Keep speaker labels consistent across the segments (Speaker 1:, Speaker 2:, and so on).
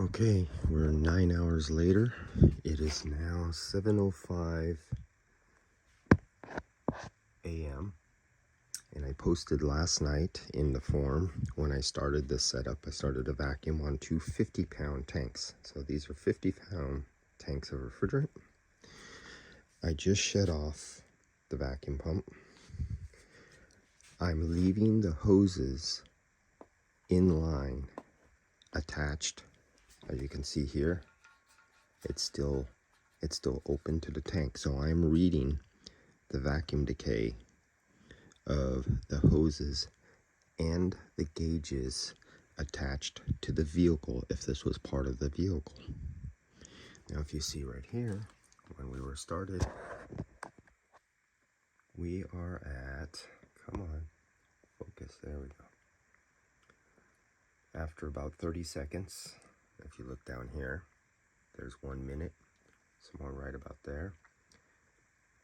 Speaker 1: Okay, we're 9 hours later. It is now 7:05 a.m. and I posted last night in the forum when I started this setup. I started a vacuum on two 50-pound tanks. So these are 50-pound tanks of refrigerant. I just shut off the vacuum pump. I'm leaving the hoses in line attached. As you can see here, it's still open to the tank. So I'm reading the vacuum decay of the hoses and the gauges attached to the vehicle if this was part of the vehicle. Now if you see right here, when we were started, we are at, come on, focus, there we go. After about 30 seconds, if you look down here, there's 1 minute, somewhere right about there.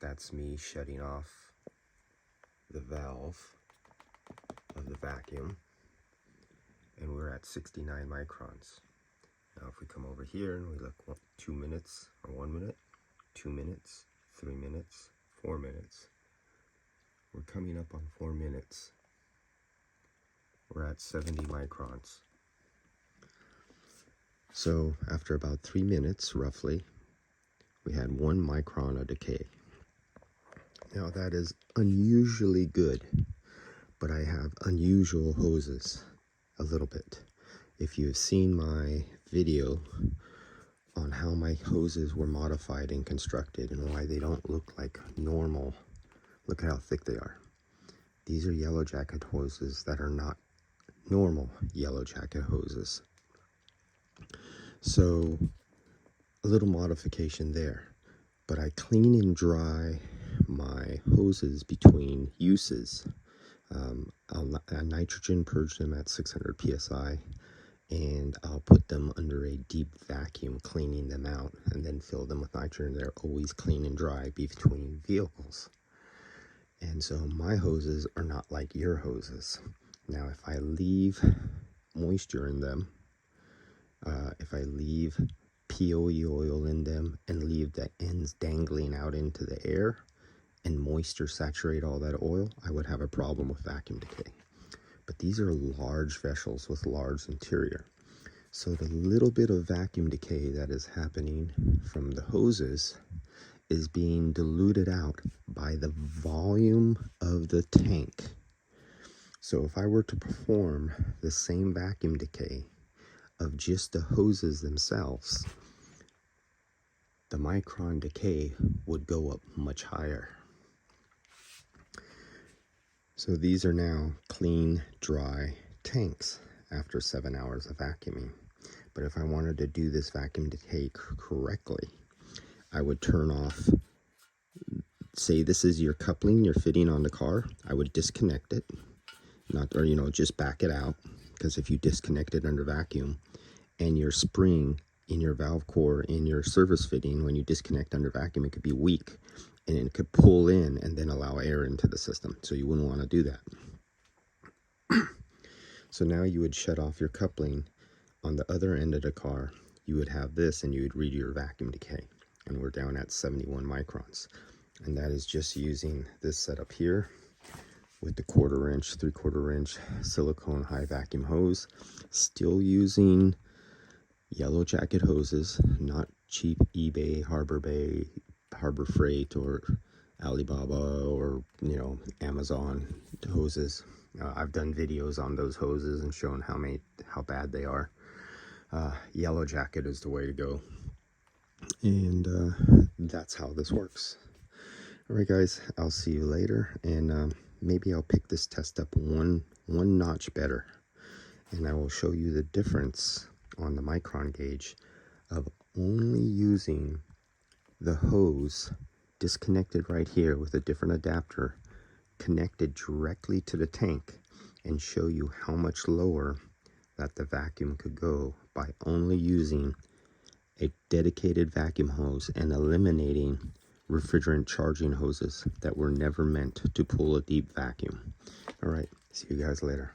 Speaker 1: That's me shutting off the valve of the vacuum, and we're at 69 microns. Now if we come over here and we look 2 minutes or 1 minute, 2 minutes, 3 minutes, 4 minutes, we're coming up on 4 minutes. We're at 70 microns. So after about 3 minutes roughly, we had 1 micron of decay. Now that is unusually good, but I have unusual hoses a little bit. If you've seen my video on how my hoses were modified and constructed and why they don't look like normal, look at how thick they are. These are yellow jacket hoses that are not normal yellow jacket hoses. So a little modification there, but I clean and dry my hoses between uses. I'll nitrogen purge them at 600 psi, and I'll put them under a deep vacuum, cleaning them out, and then fill them with nitrogen. They're always clean and dry between vehicles. And so my hoses are not like your hoses. Now if I leave moisture in them, if I leave POE oil in them and leave the ends dangling out into the air and moisture saturate all that oil, I would have a problem with vacuum decay. But these are large vessels with large interior. So the little bit of vacuum decay that is happening from the hoses is being diluted out by the volume of the tank. So if I were to perform the same vacuum decay of just the hoses themselves, the micron decay would go up much higher. So these are now clean, dry tanks after 7 hours of vacuuming. But if I wanted to do this vacuum decay correctly, I would turn off, say this is your coupling you're fitting on the car, I would disconnect it, just back it out, because if you disconnect it under vacuum and your spring in your valve core in your service fitting, when you disconnect under vacuum, it could be weak and it could pull in and then allow air into the system. So you wouldn't want to do that. So now you would shut off your coupling on the other end of the car. You would have this and you would read your vacuum decay. And we're down at 71 microns. And that is just using this setup here with the 1/4 inch, 3/4 inch silicone high vacuum hose. Still using yellow jacket hoses, not cheap eBay, Harbor Freight, or Alibaba, or Amazon hoses. I've done videos on those hoses and shown how bad they are. Yellow jacket is the way to go, and that's how this works. All right, guys, I'll see you later, and maybe I'll pick this test up one notch better, and I will show you the difference on the micron gauge of only using the hose disconnected right here with a different adapter connected directly to the tank, and show you how much lower that the vacuum could go by only using a dedicated vacuum hose and eliminating refrigerant charging hoses that were never meant to pull a deep vacuum. All right, see you guys later.